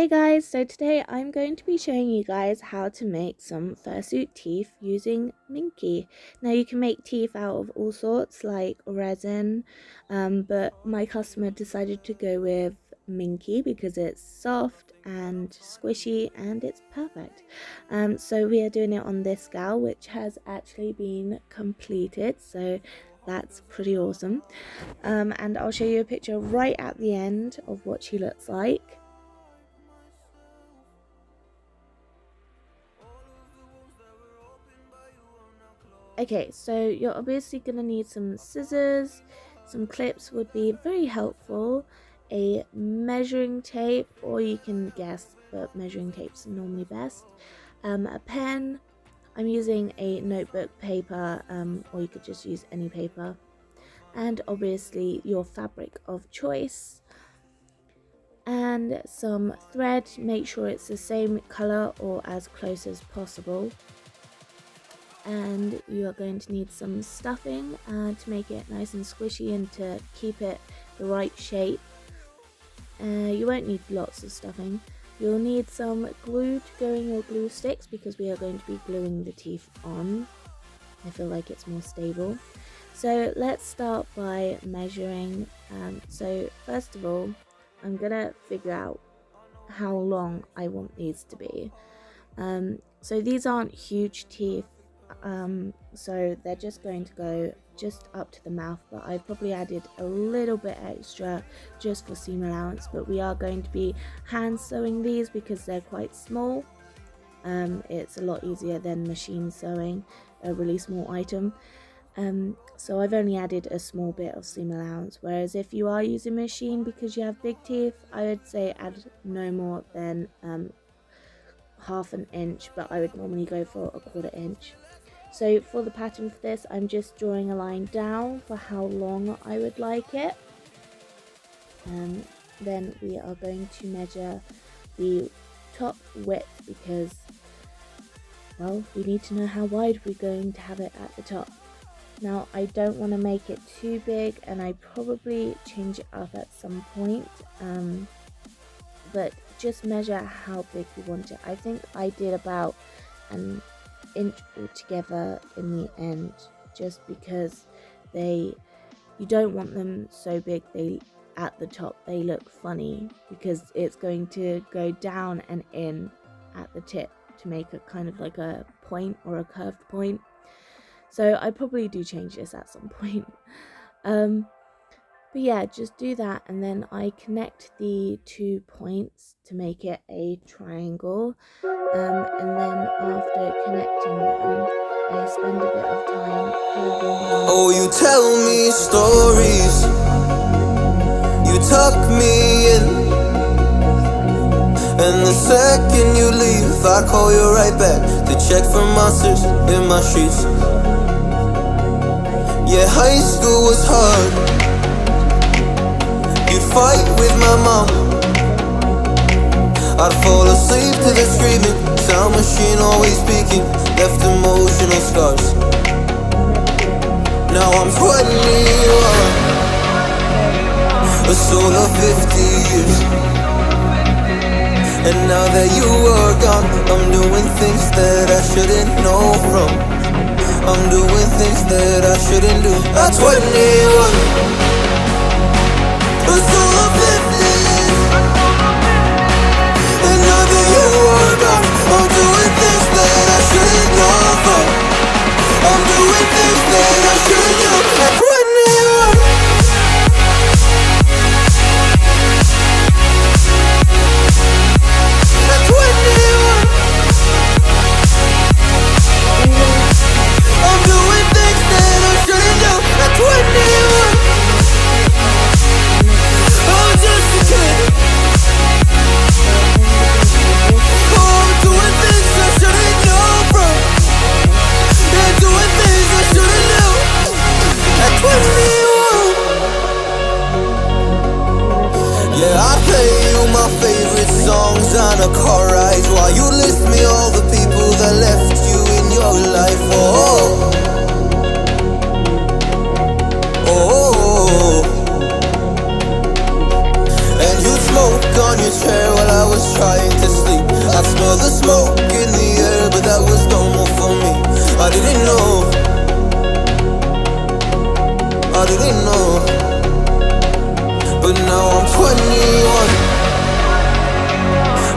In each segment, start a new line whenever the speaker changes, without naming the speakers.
Hey guys, so today I'm going to be showing you guys how to make some fursuit teeth using minky. Now you can make teeth out of all sorts like resin, but my customer decided to go with minky because it's soft and squishy and it's perfect. So we are doing it on this gal, which has actually been completed, so that's pretty awesome. And I'll show you a picture right at the end of what she looks like. Okay, so you're obviously going to need some scissors, some clips would be very helpful, a measuring tape, or you can guess, but measuring tape's normally best, a pen. I'm using a notebook paper, or you could just use any paper, and obviously your fabric of choice, and some thread. Make sure it's the same color or as close as possible. And you are going to need some stuffing to make it nice and squishy and to keep it the right shape. You won't need lots of stuffing. You'll need some glue to go in your glue sticks because we are going to be gluing the teeth on. I feel like it's more stable. So let's start by measuring. So first of all, I'm gonna figure out how long I want these to be. So these aren't huge teeth. So they're just going to go just up to the mouth, but I've probably added a little bit extra just for seam allowance. But we are going to be hand sewing these because they're quite small. It's a lot easier than machine sewing a really small item. So I've only added a small bit of seam allowance, whereas if you are using machine because you have big teeth, I would say add no more than half an inch, but I would normally go for a 1/4 inch. So for the pattern for this, I'm just drawing a line down for how long I would like it. Then we are going to measure the top width because, well, we need to know how wide we're going to have it at the top. Now I don't want to make it too big, and I probably change it up at some point, but just measure how big you want it. I think I did about an inch altogether in the end, just because you don't want them so big at the top they look funny, because it's going to go down and in at the tip to make a kind of like a point or a curved point. So I probably do change this at some point. But yeah, just do that, and then I connect the 2 points to make it a triangle, and then after connecting them, I spend a bit of time curving them.
Oh, you tell me stories, you tuck me in, and the second you leave, I call you right back to check for monsters in my streets. Yeah, high school was hard. You'd fight with my mom, I'd fall asleep to the screaming, sound machine always speaking, left emotional scars. Now I'm 21, a soul of 50 years, and now that you are gone, I'm doing things that I shouldn't know from. I'm doing things that I shouldn't do. At 21, a soul of 50 years, and now that you are gone, I'm doing things that I shouldn't know from. I'm doing things that I shouldn't do. At 21, at 21, I'm doing things that I shouldn't do. At 21, I'm just was trying to sleep. I smell the smoke in the air, but that was normal for me. I didn't know, but now I'm 21.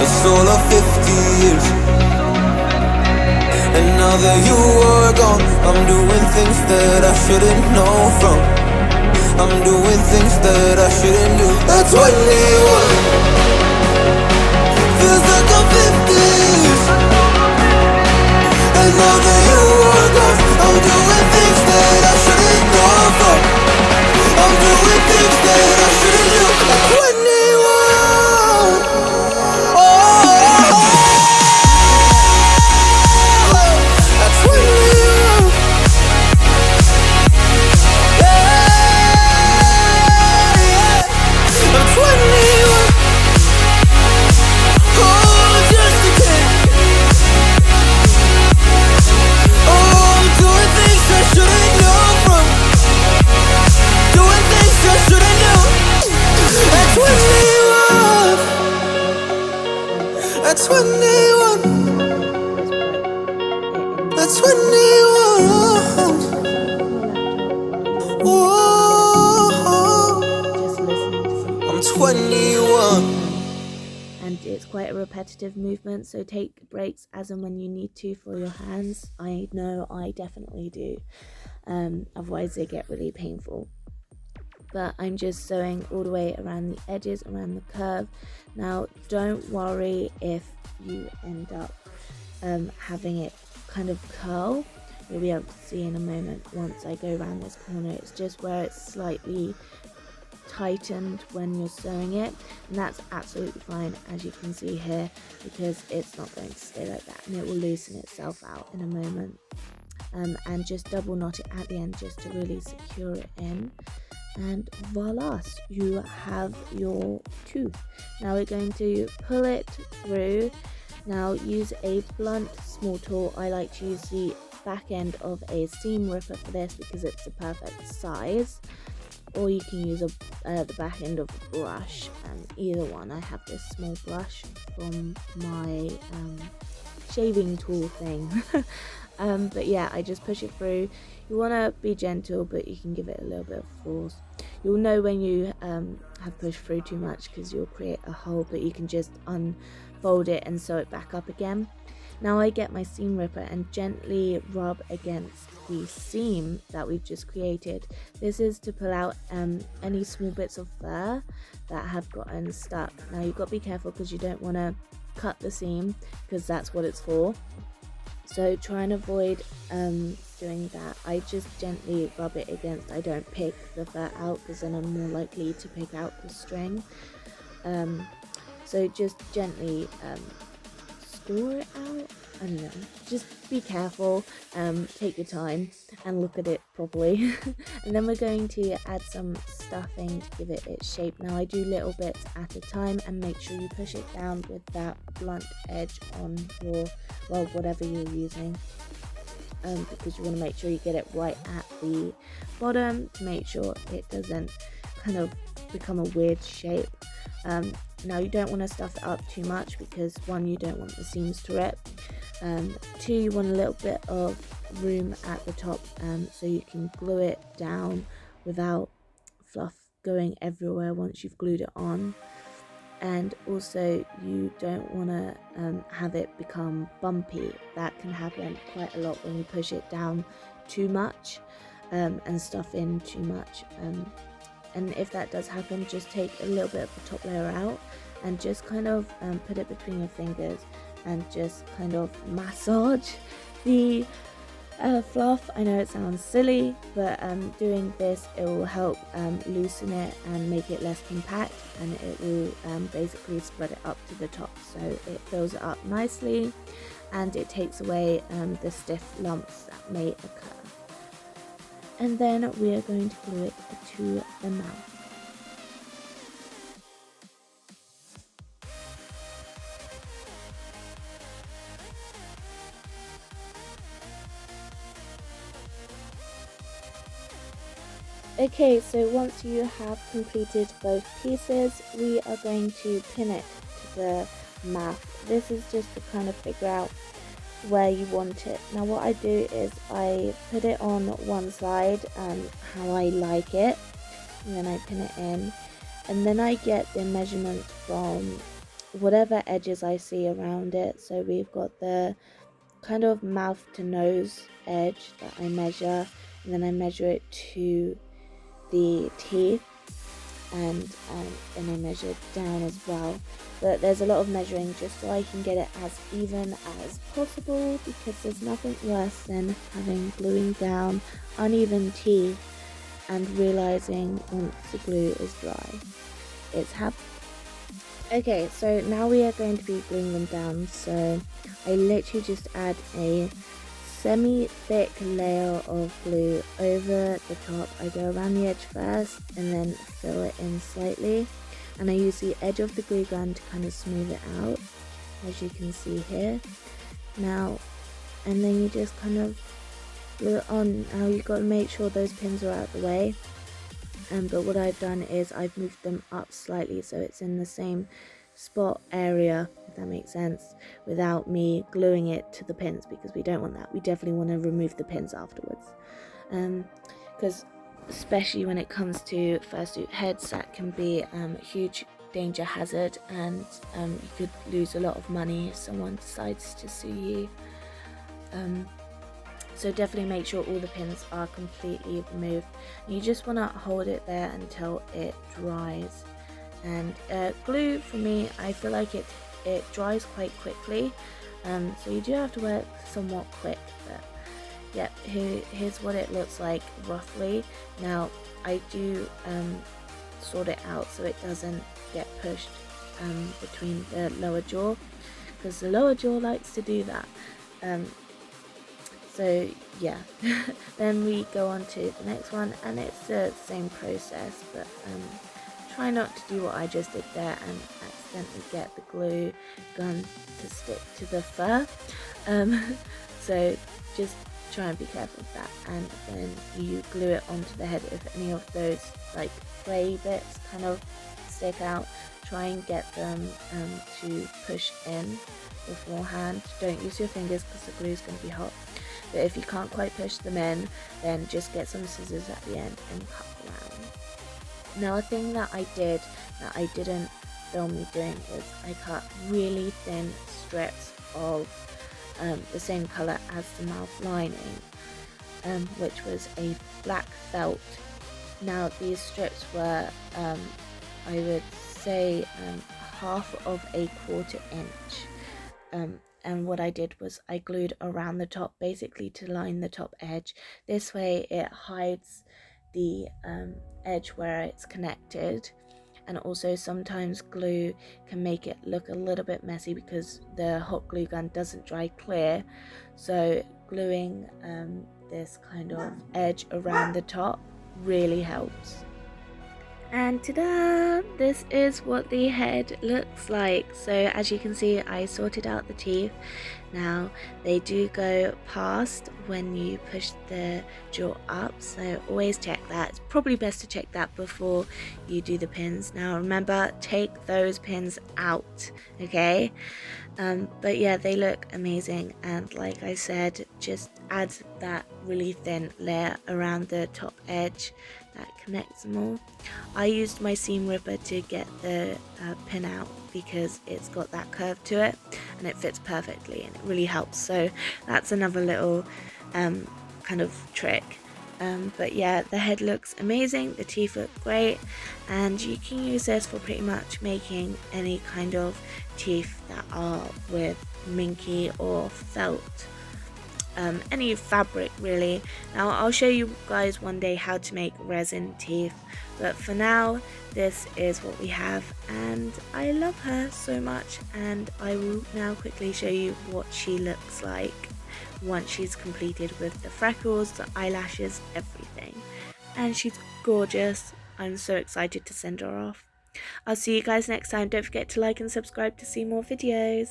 It's all of 50 years, and now that you are gone, I'm doing things that I shouldn't know from. I'm doing things that I shouldn't do. At 21, feels like I'm 50 years, and now that you are gone, I'm doing things that I shouldn't know from. I'm doing things that I shouldn't do. At 21, oh, at 21, yeah, I'm 21, oh, just a kid. Oh, I'm doing things I shouldn't know from. Doing things I shouldn't know. At 21, at 21, at 21. Oh,
Just listening to something.
I'm 21.
And it's quite a repetitive movement, so take breaks as and when you need to for your hands. I know I definitely do, otherwise they get really painful. But I'm just sewing all the way around the edges, around the curve. Now don't worry if you end up having it kind of curl. You'll be able to see in a moment once I go around this corner. It's just where it's slightly tightened when you're sewing it, and that's absolutely fine, as you can see here, because it's not going to stay like that, and it will loosen itself out in a moment. And just double knot it at the end just to really secure it in, and voila, you have your tooth. Now we're going to pull it through. Now use a blunt small tool. I like to use the back end of a seam ripper for this because it's the perfect size, or you can use the back end of a brush, either one. I have this small brush from my shaving tool thing. But yeah, I just push it through. You want to be gentle, but you can give it a little bit of force. You'll know when you have pushed through too much because you'll create a hole, but you can just unfold it and sew it back up again. Now I get my seam ripper and gently rub against the seam that we've just created. This is to pull out any small bits of fur that have gotten stuck. Now you've got to be careful because you don't want to cut the seam, because that's what it's for. So try and avoid doing that. I just gently rub it against. I don't pick the fur out because then I'm more likely to pick out the string. So just gently score it out. I don't know, just be careful, take your time and look at it properly. And then we're going to add some stuffing to give it its shape. Now I do little bits at a time, and make sure you push it down with that blunt edge on your, well, whatever you're using, because you want to make sure you get it right at the bottom to make sure it doesn't kind of become a weird shape. Now you don't want to stuff it up too much because, one, you don't want the seams to rip, two, you want a little bit of room at the top so you can glue it down without fluff going everywhere once you've glued it on. And also you don't want to have it become bumpy. That can happen quite a lot when you push it down too much and stuff in too much. And if that does happen, just take a little bit of the top layer out and just kind of put it between your fingers and just kind of massage the fluff. I know it sounds silly, but doing this, it will help loosen it and make it less compact, and it will basically spread it up to the top, so it fills it up nicely and it takes away the stiff lumps that may occur. And then we are going to glue it to the mouth. Okay, so once you have completed both pieces, we are going to pin it to the mouth. This is just to kind of figure out where you want it. Now what I do is I put it on one side how I like it, and then I pin it in, and then I get the measurements from whatever edges I see around it. So we've got the kind of mouth to nose edge that I measure, and then I measure it to the teeth, and then I measure it down as well. But there's a lot of measuring just so I can get it as even as possible, because there's nothing worse than gluing down uneven teeth and realizing once the glue is dry it's happened. Okay, so now we are going to be gluing them down. So I literally just add a semi-thick layer of glue over the top. I go around the edge first and then fill it in slightly, and I use the edge of the glue gun to kind of smooth it out, as you can see here. Now, and then you just kind of glue it on. Now you've got to make sure those pins are out of the way. But what I've done is I've moved them up slightly so it's in the same spot area, if that makes sense, without me gluing it to the pins, because we don't want that. We definitely want to remove the pins afterwards, because especially when it comes to fursuit heads, that can be a huge danger hazard, and you could lose a lot of money if someone decides to sue you. So definitely make sure all the pins are completely removed. You just want to hold it there until it dries. And glue, for me, I feel like it dries quite quickly, so you do have to work somewhat quick. But yeah, here's what it looks like roughly. Now I do sort it out so it doesn't get pushed between the lower jaw, because the lower jaw likes to do that. So yeah, then we go on to the next one, and it's the same process, but try not to do what I just did there and accidentally get the glue gun to stick to the fur. So just try and be careful of that, and then you glue it onto the head. If any of those like fray bits kind of stick out, try and get them to push in beforehand. Don't use your fingers because the glue is going to be hot. But if you can't quite push them in, then just get some scissors at the end and cut around. Now a thing that I did that I didn't film me doing is I cut really thin strips of the same colour as the mouth lining, which was a black felt. Now these strips were I would say half of a quarter inch, and what I did was I glued around the top, basically to line the top edge. This way it hides the edge where it's connected, and also sometimes glue can make it look a little bit messy because the hot glue gun doesn't dry clear. So gluing this kind of edge around the top really helps. And ta-da! This is what the head looks like. So as you can see, I sorted out the teeth. Now they do go past when you push the jaw up, so always check that. It's probably best to check that before you do the pins. Now remember, take those pins out, okay? But yeah, they look amazing, and like I said, just add that really thin layer around the top edge that connects them all. I used my seam ripper to get the pin out because it's got that curve to it and it fits perfectly, and it really helps. So that's another little kind of trick. But yeah, the head looks amazing, the teeth look great, and you can use this for pretty much making any kind of teeth that are with minky or felt. Any fabric really. Now I'll show you guys one day how to make resin teeth, but for now this is what we have, and I love her so much, and I will now quickly show you what she looks like once she's completed with the freckles, the eyelashes, everything. And she's gorgeous. I'm so excited to send her off. I'll see you guys next time. Don't forget to like and subscribe to see more videos.